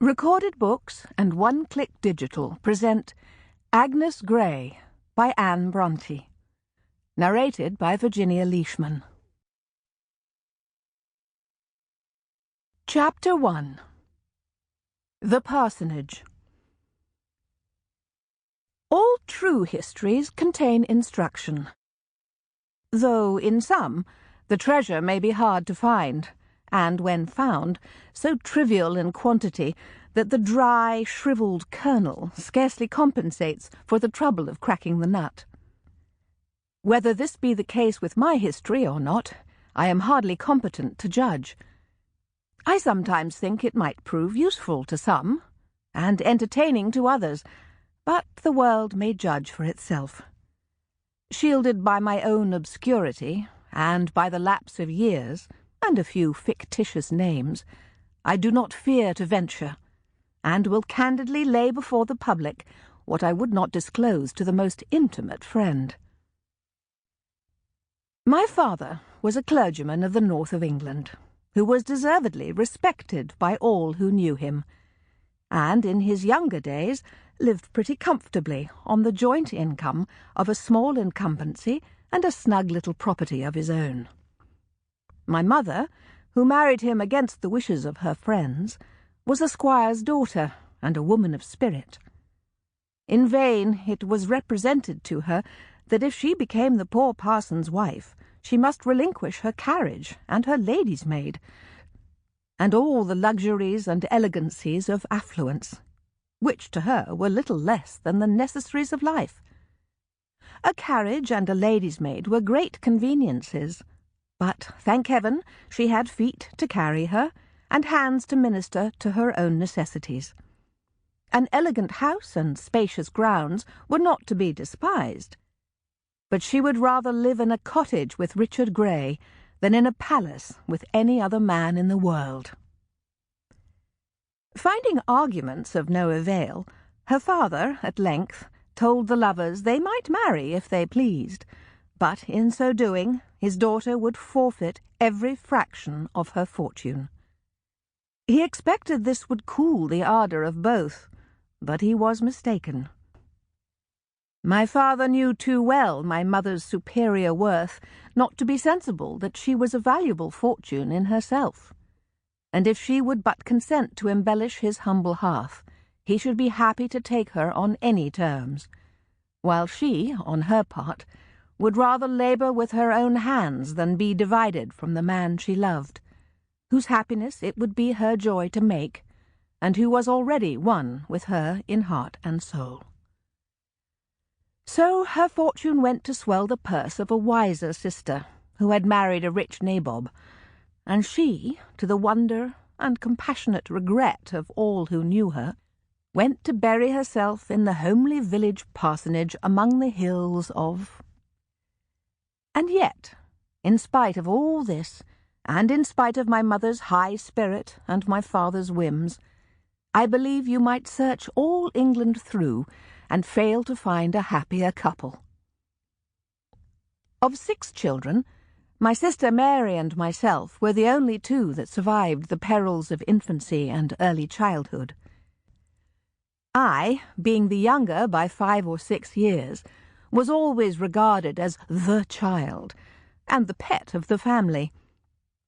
Recorded Books and One Click Digital present Agnes Grey by Anne Bronte. Narrated by Virginia Leishman. Chapter 1. The Parsonage. All true histories contain instruction, though in some the treasure may be hard to find, and when found, so trivial in quantity that the dry, shriveled kernel scarcely compensates for the trouble of cracking the nut. Whether this be the case with my history or not, I am hardly competent to judge. I sometimes think it might prove useful to some, and entertaining to others, but the world may judge for itself. Shielded by my own obscurity, and by the lapse of years, and a few fictitious names, I do not fear to venture, and will candidly lay before the public what I would not disclose to the most intimate friend. My father was a clergyman of the north of England, who was deservedly respected by all who knew him, and in his younger days lived pretty comfortably on the joint income of a small incumbency and a snug little property of his own. My mother, who married him against the wishes of her friends, was a squire's daughter and a woman of spirit. In vain it was represented to her that if she became the poor parson's wife, she must relinquish her carriage and her lady's maid, and all the luxuries and elegancies of affluence, which to her were little less than the necessaries of life. A carriage and a lady's maid were great conveniences, but, thank heaven, she had feet to carry her, and hands to minister to her own necessities. An elegant house and spacious grounds were not to be despised, but she would rather live in a cottage with Richard Grey than in a palace with any other man in the world. Finding arguments of no avail, her father, at length, told the lovers they might marry if they pleased, but in so doing his daughter would forfeit every fraction of her fortune. He expected this would cool the ardour of both, but he was mistaken. My father knew too well my mother's superior worth not to be sensible that she was a valuable fortune in herself, and if she would but consent to embellish his humble hearth, he should be happy to take her on any terms, while she, on her part, would rather labour with her own hands than be divided from the man she loved, whose happiness it would be her joy to make, and who was already one with her in heart and soul. So her fortune went to swell the purse of a wiser sister, who had married a rich nabob, and she, to the wonder and compassionate regret of all who knew her, went to bury herself in the homely village parsonage among the hills of... And yet, in spite of all this, and in spite of my mother's high spirit and my father's whims, I believe you might search all England through and fail to find a happier couple. Of 6 children, my sister Mary and myself were the only 2 that survived the perils of infancy and early childhood. I, being the younger by 5 or 6 years, was always regarded as the child, and the pet of the family.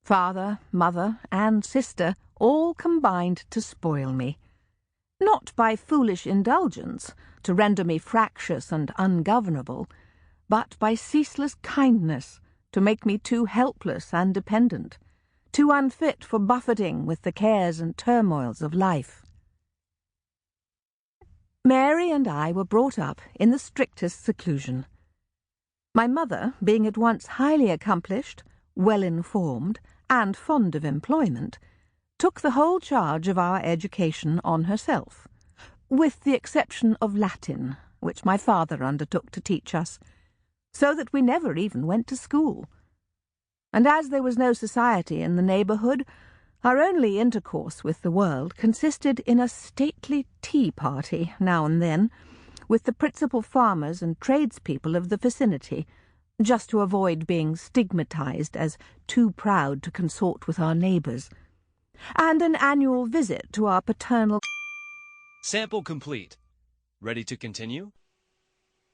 Father, mother, and sister all combined to spoil me, not by foolish indulgence, to render me fractious and ungovernable, but by ceaseless kindness, to make me too helpless and dependent, too unfit for buffeting with the cares and turmoils of life. Mary and I were brought up in the strictest seclusion. My mother, being at once highly accomplished, well-informed, and fond of employment, took the whole charge of our education on herself, with the exception of Latin, which my father undertook to teach us, so that we never even went to school. And as there was no society in the neighbourhood, our only intercourse with the world consisted in a stately tea-party now and then, with the principal farmers and tradespeople of the vicinity, just to avoid being stigmatized as too proud to consort with our neighbours, and an annual visit to our paternal... Sample complete. Ready to continue?